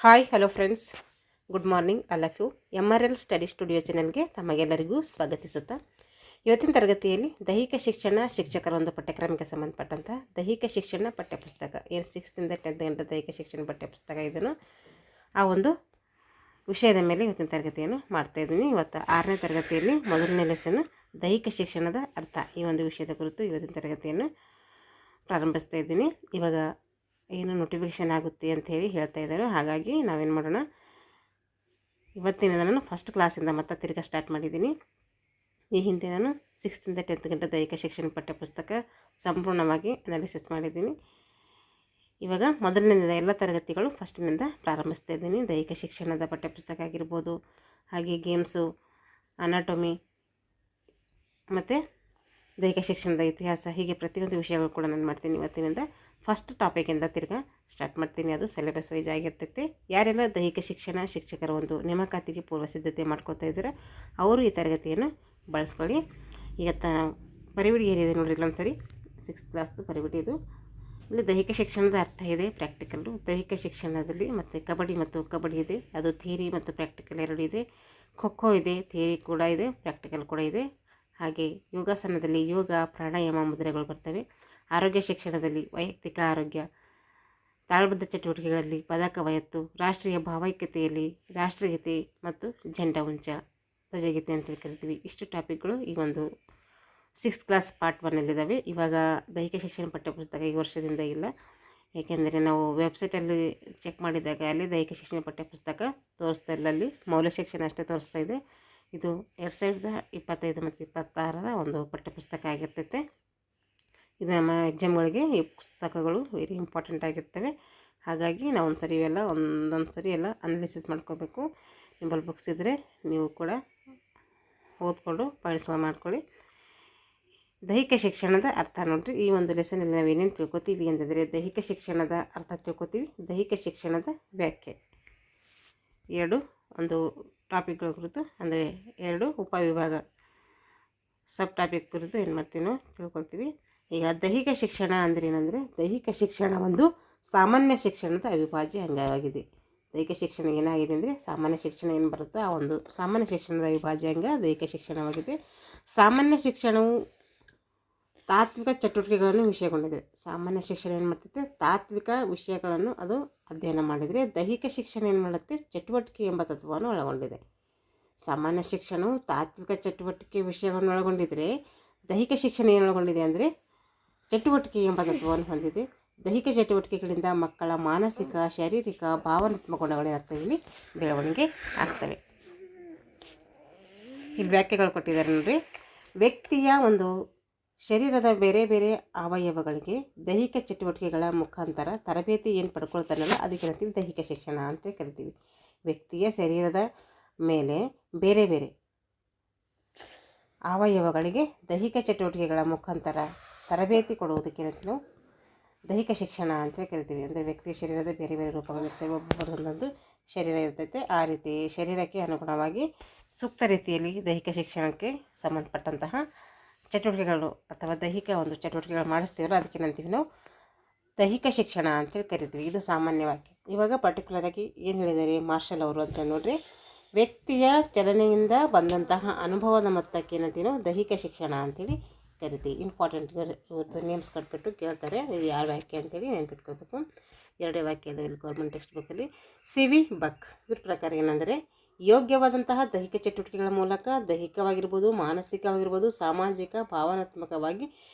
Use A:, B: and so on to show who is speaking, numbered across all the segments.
A: Hi hello friends, good morning all of you. MRL study studio ಚಾನಲ್ಗೆ ತಮಗೆಲ್ಲರಿಗೂ ಸ್ವಾಗತಿಸುತ್ತಾ ಇವತ್ತಿನ ತರಗತಿಯಲ್ಲಿ ದೈಹಿಕ ಶಿಕ್ಷಣ ಶಿಕ್ಷಕರ ಒಂದು ಪಠ್ಯಕ್ರಮಕ್ಕೆ ಸಂಬಂಧಪಟ್ಟಂಥ ದೈಹಿಕ ಶಿಕ್ಷಣ ಪಠ್ಯಪುಸ್ತಕ ಏನು 6th ಇಂದ 10th ಗಂಟೆ ದೈಹಿಕ ಶಿಕ್ಷಣ ಪಠ್ಯಪುಸ್ತಕ ಇದನ್ನು ಆ ಒಂದು ವಿಷಯದ ಮೇಲೆ ಇವತ್ತಿನ ತರಗತಿಯನ್ನು ಮಾಡ್ತಾಯಿದ್ದೀನಿ. ಇವತ್ತು 6ನೇ ತರಗತಿಯಲ್ಲಿ ಮೊದಲನೇ ಲೆಸನ್ನು ದೈಹಿಕ ಶಿಕ್ಷಣದ ಅರ್ಥ ಈ ಒಂದು ವಿಷಯದ ಕುರಿತು ಇವತ್ತಿನ ತರಗತಿಯನ್ನು ಪ್ರಾರಂಭಿಸ್ತಾ ಇದ್ದೀನಿ. ಇವಾಗ ಏನು ನೋಟಿಫಿಕೇಷನ್ ಆಗುತ್ತೆ ಅಂತ ಹೇಳಿ ಹೇಳ್ತಾ ಇದ್ದಾರೆ. ಹಾಗಾಗಿ ನಾವೇನು ಮಾಡೋಣ, ಇವತ್ತಿನ ನಾನು ಫಸ್ಟ್ ಕ್ಲಾಸಿಂದ ಮತ್ತೆ ತಿರ್ಗಿ ಸ್ಟಾರ್ಟ್ ಮಾಡಿದ್ದೀನಿ. ಈ ಹಿಂದೆ ನಾನು 6th ಇಂದ 10th ಗಂಟೆ ದೈಹಿಕ ಶಿಕ್ಷಣ ಪಠ್ಯಪುಸ್ತಕ ಸಂಪೂರ್ಣವಾಗಿ ಅನಾಲಿಸಿಸ್ ಮಾಡಿದ್ದೀನಿ. ಇವಾಗ ಮೊದಲನೇದ ಎಲ್ಲ ತರಗತಿಗಳು ಫಸ್ಟಿನಿಂದ ಪ್ರಾರಂಭಿಸ್ತಾ ಇದ್ದೀನಿ. ದೈಹಿಕ ಶಿಕ್ಷಣದ ಪಠ್ಯಪುಸ್ತಕ ಆಗಿರ್ಬೋದು, ಹಾಗೆ ಗೇಮ್ಸು, ಅನಾಟೊಮಿ ಮತ್ತು ದೈಹಿಕ ಶಿಕ್ಷಣದ ಇತಿಹಾಸ, ಹೀಗೆ ಪ್ರತಿಯೊಂದು ವಿಷಯಗಳು ಕೂಡ ನಾನು ಮಾಡ್ತೀನಿ. ಇವತ್ತಿನಿಂದ ಫಸ್ಟ್ ಟಾಪಿಕಿಂದ ತಿರ್ಗಿ ಸ್ಟಾರ್ಟ್ ಮಾಡ್ತೀನಿ. ಅದು ಸಿಲೆಬಸ್ ವೈಸ್ ಆಗಿರ್ತೈತೆ. ಯಾರೆಲ್ಲ ದೈಹಿಕ ಶಿಕ್ಷಣ ಶಿಕ್ಷಕರ ಒಂದು ನೇಮಕಾತಿಗೆ ಪೂರ್ವ ಸಿದ್ಧತೆ ಮಾಡ್ಕೊಳ್ತಾ ಇದ್ದಾರೆ ಅವರು ಈ ತರಗತಿಯನ್ನು ಬಳಸ್ಕೊಳ್ಳಿ. ಈಗ ಪರಿವಿಡಿ ಏನಿದೆ ನೋಡಿರಿ, ಇಲ್ಲೊಂದು ಸರಿ 6th ಕ್ಲಾಸ್ದು ಪರಿವಿಡಿ. ಇದು ಇಲ್ಲಿ ದೈಹಿಕ ಶಿಕ್ಷಣದ ಅರ್ಥ ಇದೆ, ಪ್ರಾಕ್ಟಿಕಲ್ಲು. ದೈಹಿಕ ಶಿಕ್ಷಣದಲ್ಲಿ ಮತ್ತು ಕಬಡ್ಡಿ ಇದೆ, ಅದು ಥಿಯರಿ ಮತ್ತು ಪ್ರಾಕ್ಟಿಕಲ್ ಎರಡು ಇದೆ. ಖೋ ಖೋ ಇದೆ, ಥಿಯರಿ ಕೂಡ ಇದೆ, ಪ್ರಾಕ್ಟಿಕಲ್ ಕೂಡ ಇದೆ. ಹಾಗೆ ಯೋಗಾಸನದಲ್ಲಿ ಯೋಗ, ಪ್ರಾಣಾಯಾಮ, ಮುದ್ರೆಗಳು ಬರ್ತವೆ. ಆರೋಗ್ಯ ಶಿಕ್ಷಣದಲ್ಲಿ ವೈಯಕ್ತಿಕ ಆರೋಗ್ಯ, ತಾಳಬದ್ಧ ಚಟುವಟಿಕೆಗಳಲ್ಲಿ ಪದಕವಯತ್ತು, ರಾಷ್ಟ್ರೀಯ ಭಾವೈಕ್ಯತೆಯಲ್ಲಿ ರಾಷ್ಟ್ರಗೀತೆ ಮತ್ತು ಜೆಂಡಾ ಉಂಚ, ಧ್ವಜಗೀತೆ ಅಂತ ಕರಿತೀವಿ. ಇಷ್ಟು ಟಾಪಿಕ್ಗಳು ಈ ಒಂದು 6th ಕ್ಲಾಸ್ ಪಾರ್ಟ್ 1ನಲ್ಲಿದ್ದಾವೆ. ಇವಾಗ ದೈಹಿಕ ಶಿಕ್ಷಣ ಪಠ್ಯಪುಸ್ತಕ ಈ ವರ್ಷದಿಂದ ಇಲ್ಲ, ಏಕೆಂದರೆ ನಾವು ವೆಬ್ಸೈಟಲ್ಲಿ ಚೆಕ್ ಮಾಡಿದಾಗ ಅಲ್ಲಿ ದೈಹಿಕ ಶಿಕ್ಷಣ ಪಠ್ಯಪುಸ್ತಕ ತೋರಿಸ್ತಾ ಇಲ್ಲ, ಅಲ್ಲಿ ಮೌಲ್ಯ ಶಿಕ್ಷಣ ಅಷ್ಟೇ ತೋರಿಸ್ತಾ ಇದೆ. ಇದು 2025 ಮತ್ತು 26ರ ಒಂದು ಪಠ್ಯಪುಸ್ತಕ ಆಗಿರ್ತೈತೆ. ಇದು ನಮ್ಮ ಎಕ್ಸಾಮ್ಗಳಿಗೆ ಈ ಪುಸ್ತಕಗಳು ವೆರಿ ಇಂಪಾರ್ಟೆಂಟ್ ಆಗಿರ್ತವೆ. ಹಾಗಾಗಿ ನಾವು ಒಂದೊಂದು ಸರಿ ಎಲ್ಲ ಅನಾಲಿಸಿಸ್ ಮಾಡ್ಕೋಬೇಕು. ನಿಮ್ಮಲ್ಲಿ ಬುಕ್ಸ್ ಇದ್ದರೆ ನೀವು ಕೂಡ ಓದ್ಕೊಂಡು ಪಾಯಿಂಟ್ಸ್ ಮಾಡ್ಕೊಳ್ಳಿ. ದೈಹಿಕ ಶಿಕ್ಷಣದ ಅರ್ಥ ನೋಡಿರಿ. ಈ ಒಂದು ಲೆಸನಲ್ಲಿ ನಾವು ಏನೇನು ತಿಳ್ಕೊತೀವಿ ಅಂತಂದರೆ, ದೈಹಿಕ ಶಿಕ್ಷಣದ ಅರ್ಥ ತಿಳ್ಕೊತೀವಿ, ದೈಹಿಕ ಶಿಕ್ಷಣದ ವ್ಯಾಖ್ಯೆ, ಒಂದು ಟಾಪಿಕ್ಗಳ ಕುರಿತು, ಅಂದರೆ 2 ಉಪವಿಭಾಗ ಸಬ್ ಟಾಪಿಕ್ ಕುರಿತು ಏನು ಮಾಡ್ತೀವಿ ನಾವು ತಿಳ್ಕೊತೀವಿ. ಈಗ ದೈಹಿಕ ಶಿಕ್ಷಣ ಅಂದರೆ ಏನಂದರೆ, ದೈಹಿಕ ಶಿಕ್ಷಣ ಒಂದು ಸಾಮಾನ್ಯ ಶಿಕ್ಷಣದ ಅವಿಭಾಜ್ಯ ಅಂಗವಾಗಿದೆ. ದೈಹಿಕ ಶಿಕ್ಷಣ ಏನಾಗಿದೆ ಅಂದರೆ, ಸಾಮಾನ್ಯ ಶಿಕ್ಷಣ ಏನು ಬರುತ್ತೋ ಆ ಒಂದು ಸಾಮಾನ್ಯ ಶಿಕ್ಷಣದ ಅವಿಭಾಜ್ಯ ಅಂಗ ದೈಹಿಕ ಶಿಕ್ಷಣವಾಗಿದೆ. ಸಾಮಾನ್ಯ ಶಿಕ್ಷಣವು ತಾತ್ವಿಕ ಚಟುವಟಿಕೆಗಳನ್ನು ವಿಷಯಗೊಂಡಿದೆ. ಸಾಮಾನ್ಯ ಶಿಕ್ಷಣ ಏನು ಮಾಡ್ತೈತೆ, ತಾತ್ವಿಕ ವಿಷಯಗಳನ್ನು ಅದು ಅಧ್ಯಯನ ಮಾಡಿದರೆ, ದೈಹಿಕ ಶಿಕ್ಷಣ ಏನು ಮಾಡುತ್ತೆ, ಚಟುವಟಿಕೆ ಎಂಬ ತತ್ವವನ್ನು ಒಳಗೊಂಡಿದೆ. ಸಾಮಾನ್ಯ ಶಿಕ್ಷಣವು ತಾತ್ವಿಕ ಚಟುವಟಿಕೆ ವಿಷಯಗಳನ್ನು ಒಳಗೊಂಡಿದ್ದರೆ, ದೈಹಿಕ ಶಿಕ್ಷಣ ಏನು ಒಳಗೊಂಡಿದೆ ಅಂದರೆ ಚಟುವಟಿಕೆ ಎಂಬ ತತ್ವವನ್ನು ಹೊಂದಿದೆ. ದೈಹಿಕ ಚಟುವಟಿಕೆಗಳಿಂದ ಮಕ್ಕಳ ಮಾನಸಿಕ, ಶಾರೀರಿಕ, ಭಾವನಾತ್ಮಕ ಗುಣಗಳ ಅರ್ಥದಲ್ಲಿ ಬೆಳವಣಿಗೆ ಆಗ್ತವೆ. ಇಲ್ಲಿ ವ್ಯಾಖ್ಯೆಗಳು ಕೊಟ್ಟಿದ್ದಾರೆ ನೋಡ್ರಿ. ವ್ಯಕ್ತಿಯ ಒಂದು ಶರೀರದ ಬೇರೆ ಬೇರೆ ಅವಯವಗಳಿಗೆ ದೈಹಿಕ ಚಟುವಟಿಕೆಗಳ ಮುಖಾಂತರ ತರಬೇತಿ ಏನು ಪಡ್ಕೊಳ್ತಾನಲ್ಲ ಅದಕ್ಕೆ ಕರಿತೀವಿ ದೈಹಿಕ ಶಿಕ್ಷಣ ಅಂತ ಕರಿತೀವಿ. ವ್ಯಕ್ತಿಯ ಶರೀರದ ಮೇಲೆ ಬೇರೆ ಬೇರೆ ಅವಯವಗಳಿಗೆ ದೈಹಿಕ ಚಟುವಟಿಕೆಗಳ ಮುಖಾಂತರ ತರಬೇತಿ ಕೊಡುವುದಕ್ಕೆ ನಾವು ದೈಹಿಕ ಶಿಕ್ಷಣ ಅಂತ ಕರಿತೀವಿ. ಅಂದರೆ ವ್ಯಕ್ತಿಯ ಶರೀರದ ಬೇರೆ ಬೇರೆ ರೂಪಗಳಿರ್ತವೆ, ಒಬ್ಬೊಬ್ಬರದೊಂದು ಶರೀರ ಇರ್ತೈತೆ. ಆ ರೀತಿ ಶರೀರಕ್ಕೆ ಅನುಗುಣವಾಗಿ ಸೂಕ್ತ ರೀತಿಯಲ್ಲಿ ದೈಹಿಕ ಶಿಕ್ಷಣಕ್ಕೆ ಸಂಬಂಧಪಟ್ಟಂತಹ ಚಟುವಟಿಕೆಗಳು ಅಥವಾ ದೈಹಿಕ ಒಂದು ಚಟುವಟಿಕೆಗಳು ಮಾಡಿಸ್ತೀವಲ್ಲ ಅದಕ್ಕೆ ನಂತೀವಿ ನಾವು ದೈಹಿಕ ಶಿಕ್ಷಣ ಅಂತೇಳಿ ಕರಿತೀವಿ. ಇದು ಸಾಮಾನ್ಯವಾಗಿ. ಇವಾಗ ಪರ್ಟಿಕ್ಯುಲರಾಗಿ ಏನು ಹೇಳಿದ್ದಾರೆ ಮಾರ್ಷಲ್ ಅವರು ಅಂತ ನೋಡ್ರಿ. ವ್ಯಕ್ತಿಯ ಚಲನೆಯಿಂದ ಬಂದಂತಹ ಅನುಭವದ ಮೊತ್ತಕ್ಕೆ ಏನಂತೀವಿ ನಾವು ದೈಹಿಕ ಶಿಕ್ಷಣ ಅಂತೇಳಿ ಕರಿತೀವಿ. ಇಂಪಾರ್ಟೆಂಟ್ ಇವ್ರದ್ದು ನೇಮ್ಸ್ ಕಟ್ಬಿಟ್ಟು ಕೇಳ್ತಾರೆ, ಇದು ಯಾರ ವ್ಯಾಖ್ಯೆ ಅಂತೇಳಿ ನೆನ್ಪಿಟ್ಕೋಬೇಕು. 2 ವ್ಯಾಖ್ಯೆ ಇದೆ ಇಲ್ಲಿ ಗೌರ್ಮೆಂಟ್ ಟೆಕ್ಸ್ಟ್ ಬುಕ್ಕಲ್ಲಿ. CV ಬಕ್ ಇವ್ರ ಪ್ರಕಾರ ಏನಂದರೆ, ಯೋಗ್ಯವಾದಂತಹ ದೈಹಿಕ ಚಟುವಟಿಕೆಗಳ ಮೂಲಕ ದೈಹಿಕವಾಗಿರ್ಬೋದು, ಮಾನಸಿಕವಾಗಿರ್ಬೋದು, ಸಾಮಾಜಿಕ, ಭಾವನಾತ್ಮಕವಾಗಿ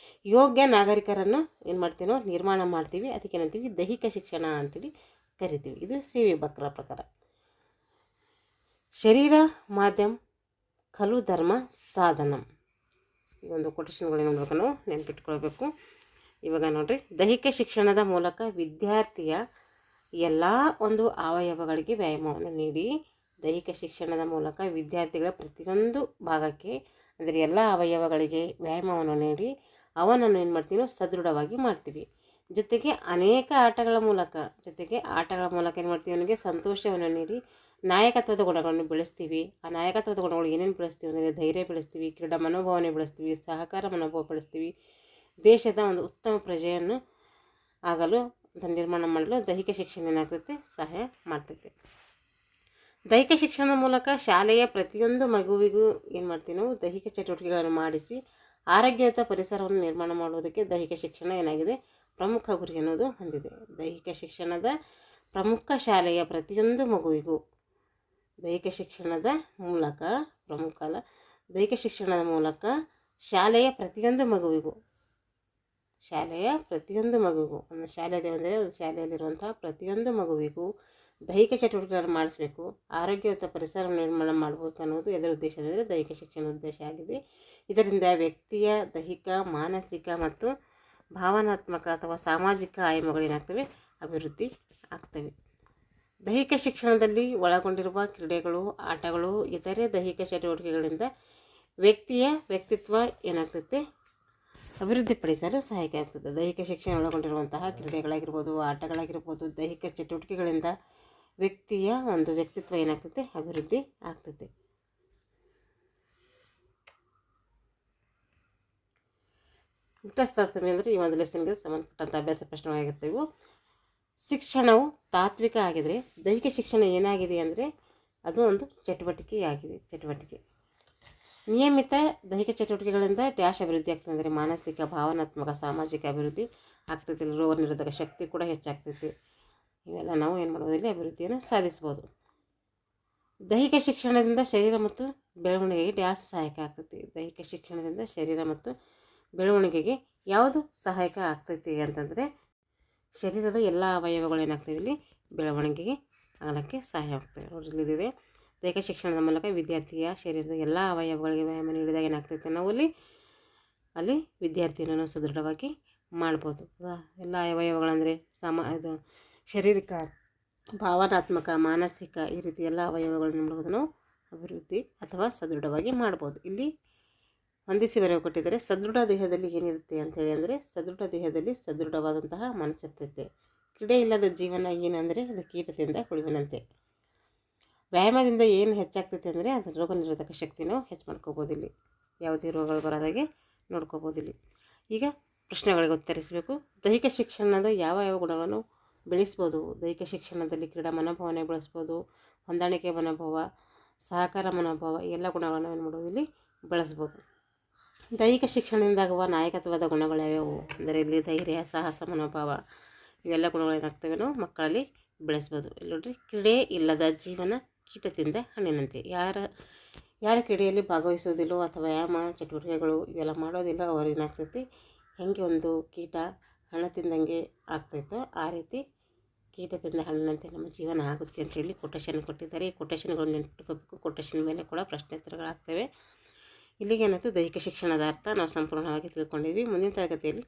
A: ಯೋಗ್ಯ ನಾಗರಿಕರನ್ನು ಏನು ಮಾಡ್ತೀವಿ ನಾವು ನಿರ್ಮಾಣ ಮಾಡ್ತೀವಿ. ಅದಕ್ಕೆ ಏನಂತೀವಿ ದೈಹಿಕ ಶಿಕ್ಷಣ ಅಂತೇಳಿ ಕರಿತೀವಿ. ಇದು CV ಬಕ್ರ ಪ್ರಕಾರ. ಶರೀರ ಮಾಧ್ಯಮ ಖಲು ಧರ್ಮ ಸಾಧನಂ, ಈ ಒಂದು ಕೊಟೇಶನ್ಗಳು ನೋಡ್ಬೇಕು, ನಾವು ನೆನ್ಪಿಟ್ಕೊಳ್ಬೇಕು. ಇವಾಗ ನೋಡಿರಿ, ದೈಹಿಕ ಶಿಕ್ಷಣದ ಮೂಲಕ ವಿದ್ಯಾರ್ಥಿಯ ಎಲ್ಲ ಒಂದು ಅವಯವಗಳಿಗೆ ವ್ಯಾಯಾಮವನ್ನು ನೀಡಿ, ದೈಹಿಕ ಶಿಕ್ಷಣದ ಮೂಲಕ ವಿದ್ಯಾರ್ಥಿಗಳ ಪ್ರತಿಯೊಂದು ಭಾಗಕ್ಕೆ ಅಂದರೆ ಎಲ್ಲ ಅವಯವಗಳಿಗೆ ವ್ಯಾಯಾಮವನ್ನು ನೀಡಿ ಅವನನ್ನು ಏನು ಮಾಡ್ತೀವಿ ನಾವು ಸದೃಢವಾಗಿ ಮಾಡ್ತೀವಿ. ಜೊತೆಗೆ ಅನೇಕ ಆಟಗಳ ಮೂಲಕ ಏನು ಮಾಡ್ತೀವಿ, ಅವನಿಗೆ ಸಂತೋಷವನ್ನು ನೀಡಿ ನಾಯಕತ್ವದ ಗುಣಗಳನ್ನು ಬೆಳೆಸ್ತೀವಿ. ಆ ನಾಯಕತ್ವದ ಗುಣಗಳು ಏನೇನು ಬೆಳೆಸ್ತೀವಿ ಅಂದರೆ, ಧೈರ್ಯ ಬೆಳೆಸ್ತೀವಿ, ಕ್ರೀಡಾ ಮನೋಭಾವನೆ ಬೆಳೆಸ್ತೀವಿ, ಸಹಕಾರ ಮನೋಭಾವ ಬೆಳೆಸ್ತೀವಿ, ದೇಶದ ಒಂದು ಉತ್ತಮ ಪ್ರಜೆಯನ್ನು ಆಗಲು ಅದನ್ನು ನಿರ್ಮಾಣ ಮಾಡಲು ದೈಹಿಕ ಶಿಕ್ಷಣ ಏನಾಗ್ತೈತೆ ಸಹಾಯ ಮಾಡ್ತೈತೆ. ದೈಹಿಕ ಶಿಕ್ಷಣದ ಮೂಲಕ ಶಾಲೆಯ ಪ್ರತಿಯೊಂದು ಮಗುವಿಗೂ ಏನು ಮಾಡ್ತೀವಿ ನಾವು ದೈಹಿಕ ಚಟುವಟಿಕೆಗಳನ್ನು ಮಾಡಿಸಿ ಆರೋಗ್ಯಯುತ ಪರಿಸರವನ್ನು ನಿರ್ಮಾಣ ಮಾಡುವುದಕ್ಕೆ ದೈಹಿಕ ಶಿಕ್ಷಣ ಏನಾಗಿದೆ ಪ್ರಮುಖ ಗುರಿ ಅನ್ನೋದು ಹೊಂದಿದೆ. ದೈಹಿಕ ಶಿಕ್ಷಣದ ಪ್ರಮುಖ ಶಾಲೆಯ ಪ್ರತಿಯೊಂದು ಮಗುವಿಗೂ ದೈಹಿಕ ಶಿಕ್ಷಣದ ಮೂಲಕ ದೈಹಿಕ ಶಿಕ್ಷಣದ ಮೂಲಕ ಶಾಲೆಯ ಪ್ರತಿಯೊಂದು ಮಗುವಿಗೂ ಒಂದು ಶಾಲೆ ಇದೆ ಅಂದರೆ ಶಾಲೆಯಲ್ಲಿರುವಂತಹ ಪ್ರತಿಯೊಂದು ಮಗುವಿಗೂ ದೈಹಿಕ ಚಟುವಟಿಕೆಗಳನ್ನು ಮಾಡಿಸಬೇಕು, ಆರೋಗ್ಯಯುತ ಪರಿಸರ ನಿರ್ಮಾಣ ಮಾಡಬೇಕು ಅನ್ನೋದು ಇದರ ಉದ್ದೇಶ ಅಂದರೆ ದೈಹಿಕ ಶಿಕ್ಷಣದ ಉದ್ದೇಶ ಆಗಿದೆ. ಇದರಿಂದ ವ್ಯಕ್ತಿಯ ದೈಹಿಕ, ಮಾನಸಿಕ ಮತ್ತು ಭಾವನಾತ್ಮಕ ಅಥವಾ ಸಾಮಾಜಿಕ ಆಯಾಮಗಳೇನಾಗ್ತವೆ ಅಭಿವೃದ್ಧಿ ಆಗ್ತವೆ. ದೈಹಿಕ ಶಿಕ್ಷಣದಲ್ಲಿ ಒಳಗೊಂಡಿರುವ ಕ್ರೀಡೆಗಳು, ಆಟಗಳು, ಇತರೆ ದೈಹಿಕ ಚಟುವಟಿಕೆಗಳಿಂದ ವ್ಯಕ್ತಿಯ ವ್ಯಕ್ತಿತ್ವ ಏನಾಗ್ತೈತೆ ಅಭಿವೃದ್ಧಿಪಡಿಸಲು ಸಹಾಯಕ ಆಗ್ತದೆ. ದೈಹಿಕ ಶಿಕ್ಷಣ ಒಳಗೊಂಡಿರುವಂತಹ ಕ್ರೀಡೆಗಳಾಗಿರ್ಬೋದು, ಆಟಗಳಾಗಿರ್ಬೋದು, ದೈಹಿಕ ಚಟುವಟಿಕೆಗಳಿಂದ ವ್ಯಕ್ತಿಯ ಒಂದು ವ್ಯಕ್ತಿತ್ವ ಏನಾಗ್ತೈತೆ ಅಭಿವೃದ್ಧಿ ಆಗ್ತೈತೆ. ತತ್ವಮಿ ಅಂದರೆ ಈ ಒಂದು ಲೆಸನ್ಗೆ ಸಂಬಂಧಪಟ್ಟಂಥ ಅಭ್ಯಾಸ ಪ್ರಶ್ನೆಗಳಾಗಿರ್ತವೆ. ಶಿಕ್ಷಣವು ತಾತ್ವಿಕ ಆಗಿದರೆ ದೈಹಿಕ ಶಿಕ್ಷಣ ಏನಾಗಿದೆ ಅಂದರೆ ಅದು ಒಂದು ಚಟುವಟಿಕೆ. ನಿಯಮಿತ ದೈಹಿಕ ಚಟುವಟಿಕೆಗಳಿಂದ ಡ್ಯಾಶ್ ಅಭಿವೃದ್ಧಿ ಆಗ್ತದೆ ಅಂದರೆ ಮಾನಸಿಕ, ಭಾವನಾತ್ಮಕ, ಸಾಮಾಜಿಕ ಅಭಿವೃದ್ಧಿ ಆಗ್ತೈತಿ. ರೋಗ ನಿರೋಧಕ ಶಕ್ತಿ ಕೂಡ ಹೆಚ್ಚಾಗ್ತೈತಿ. ಇವೆಲ್ಲ ನಾವು ಏನು ಮಾಡ್ಬೋದು ಇಲ್ಲಿ ಅಭಿವೃದ್ಧಿಯನ್ನು ಸಾಧಿಸ್ಬೋದು. ದೈಹಿಕ ಶಿಕ್ಷಣದಿಂದ ಶರೀರ ಮತ್ತು ಬೆಳವಣಿಗೆಗೆ ಡ್ಯಾಶ್ ಸಹಾಯಕ ಆಗ್ತೈತಿ. ದೈಹಿಕ ಶಿಕ್ಷಣದಿಂದ ಶರೀರ ಮತ್ತು ಬೆಳವಣಿಗೆಗೆ ಯಾವುದು ಸಹಾಯಕ ಆಗ್ತೈತಿ ಅಂತಂದರೆ ಶರೀರದ ಎಲ್ಲ ಅವಯವಗಳು ಏನಾಗ್ತವೆ ಇಲ್ಲಿ ಬೆಳವಣಿಗೆಗೆ ಆಗಲಿಕ್ಕೆ ಸಹಾಯ ಆಗ್ತವೆ. ನೋಡಿ ಇಲ್ಲಿದೆ ದೈಹಿಕ ಶಿಕ್ಷಣದ ಮೂಲಕ ವಿದ್ಯಾರ್ಥಿಯ ಶರೀರದ ಎಲ್ಲ ಅವಯವಗಳಿಗೆ ವ್ಯಾಯಾಮ ನೀಡಿದಾಗ ಏನಾಗ್ತೈತೆ ನಾವು ಅಲ್ಲಿ ವಿದ್ಯಾರ್ಥಿಯನ್ನು ಸದೃಢವಾಗಿ ಮಾಡ್ಬೋದು. ಎಲ್ಲ ಅವಯವಗಳಂದರೆ ಇದು ಶಾರೀರಿಕ, ಭಾವನಾತ್ಮಕ, ಮಾನಸಿಕ ಈ ರೀತಿ ಎಲ್ಲ ಅವಯವಗಳನ್ನು ನೋಡುವುದು ನಾವು ಅಭಿವೃದ್ಧಿ ಅಥವಾ ಸದೃಢವಾಗಿ ಮಾಡ್ಬೋದು. ಇಲ್ಲಿ ಹೊಂದಿಸಿ ಬರೆಯ ಕೊಟ್ಟಿದ್ದಾರೆ. ಸದೃಢ ದೇಹದಲ್ಲಿ ಏನಿರುತ್ತೆ ಅಂಥೇಳಿ ಅಂದರೆ ಸದೃಢ ದೇಹದಲ್ಲಿ ಸದೃಢವಾದಂತಹ ಮನಸ್ಸಿರ್ತೈತೆ. ಕ್ರೀಡೆ ಇಲ್ಲದ ಜೀವನ ಏನಂದರೆ ಅದು ಕೀಟದಿಂದ ಕುಳಿವಿನಂತೆ. ವ್ಯಾಯಾಮದಿಂದ ಏನು ಹೆಚ್ಚಾಗ್ತೈತೆ ಅಂದರೆ ಅದು ರೋಗ ನಿರೋಧಕ ಶಕ್ತಿ ನಾವು ಹೆಚ್ಚು ಮಾಡ್ಕೋಬೋದು. ಇಲ್ಲಿ ಯಾವುದೇ ರೋಗಗಳು ಬರೋದಾಗೆ ನೋಡ್ಕೋಬೋದು. ಇಲ್ಲಿ ಈಗ ಪ್ರಶ್ನೆಗಳಿಗೆ ಉತ್ತರಿಸಬೇಕು. ದೈಹಿಕ ಶಿಕ್ಷಣದ ಯಾವ ಗುಣಗಳನ್ನು ಬೆಳೆಸ್ಬೋದು? ದೈಹಿಕ ಶಿಕ್ಷಣದಲ್ಲಿ ಕ್ರೀಡಾ ಮನೋಭಾವನೆ ಬೆಳೆಸ್ಬೋದು, ಹೊಂದಾಣಿಕೆ ಮನೋಭಾವ, ಸಹಕಾರ ಮನೋಭಾವ, ಎಲ್ಲ ಗುಣಗಳನ್ನು ಏನು ಮಾಡೋದು ಇಲ್ಲಿ ಬೆಳೆಸ್ಬೋದು. ದೈಹಿಕ ಶಿಕ್ಷಣದಿಂದಾಗುವ ನಾಯಕತ್ವದ ಗುಣಗಳು ಯಾವ್ಯಾವು ಅಂದರೆ ಇಲ್ಲಿ ಧೈರ್ಯ, ಸಾಹಸ ಮನೋಭಾವ ಇವೆಲ್ಲ ಗುಣಗಳೇನಾಗ್ತವೆ ನಾವು ಮಕ್ಕಳಲ್ಲಿ ಬೆಳೆಸ್ಬೋದು. ಇಲ್ಲಿ ನೋಡ್ರಿ, ಕ್ರೀಡೆ ಇಲ್ಲದ ಜೀವನ ಕೀಟದಿಂದ ಹಣ್ಣಿನಂತೆ. ಯಾರ ಕ್ರೀಡೆಯಲ್ಲಿ ಭಾಗವಹಿಸೋದಿಲ್ಲೋ ಅಥವಾ ವ್ಯಾಯಾಮ ಚಟುವಟಿಕೆಗಳು ಇವೆಲ್ಲ ಮಾಡೋದಿಲ್ಲ ಅವ್ರು ಏನಾಗ್ತೈತಿ ಹೆಂಗೆ ಒಂದು ಕೀಟ ಹಣ್ಣು ತಿಂದಂಗೆ ಆಗ್ತೈತೋ ಆ ರೀತಿ ಕೀಟದಿಂದ ಹಣ್ಣಿನಂತೆ ನಮ್ಮ ಜೀವನ ಆಗುತ್ತೆ ಅಂತೇಳಿ ಕೊಟೇಶನ್ ಕೊಟ್ಟಿದ್ದಾರೆ. ಈ ಕೊಟೇಶನ್ಗಳು ನೆನಪಿಟ್ಕೋಬೇಕು. ಕೊಟೇಶನ್ ಮೇಲೆ ಕೂಡ ಪ್ರಶ್ನೋತ್ತರಗಳಾಗ್ತವೆ. ಇಲ್ಲಿಗೆ ಏನಾಯ್ತು ದೈಹಿಕ ಶಿಕ್ಷಣದ ಅರ್ಥ ನಾವು ಸಂಪೂರ್ಣವಾಗಿ ತಿಳ್ಕೊಂಡಿದ್ವಿ. ಮುಂದಿನ ತರಗತಿಯಲ್ಲಿ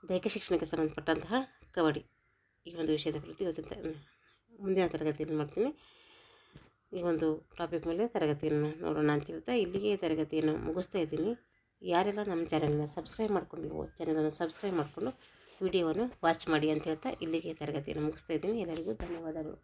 A: ದೈಹಿಕ ಶಿಕ್ಷಣಕ್ಕೆ ಸಂಬಂಧಪಟ್ಟಂತಹ ಕಬಡ್ಡಿ ಈ ಒಂದು ವಿಷಯದ ಕುರಿತು ಮುಂದಿನ ತರಗತಿಯಲ್ಲಿ ಮಾಡ್ತೀನಿ. ಈ ಒಂದು ಟಾಪಿಕ್ ಮೇಲೆ ತರಗತಿಯನ್ನು ನೋಡೋಣ ಅಂತ ಹೇಳ್ತಾ ಇಲ್ಲಿಗೆ ತರಗತಿಯನ್ನು ಮುಗಿಸ್ತಾ ಇದ್ದೀನಿ. ಯಾರೆಲ್ಲ ನಮ್ಮ ಚಾನಲನ್ನು ಸಬ್ಸ್ಕ್ರೈಬ್ ಮಾಡ್ಕೊಂಡಿಲ್ವೋ ಚಾನಲನ್ನು ಸಬ್ಸ್ಕ್ರೈಬ್ ಮಾಡಿಕೊಂಡು ವಿಡಿಯೋವನ್ನು ವಾಚ್ ಮಾಡಿ ಅಂತ ಹೇಳ್ತಾ ಇಲ್ಲಿಗೆ ತರಗತಿಯನ್ನು ಮುಗಿಸ್ತಾ ಇದ್ದೀನಿ. ಎಲ್ಲರಿಗೂ ಧನ್ಯವಾದಗಳು.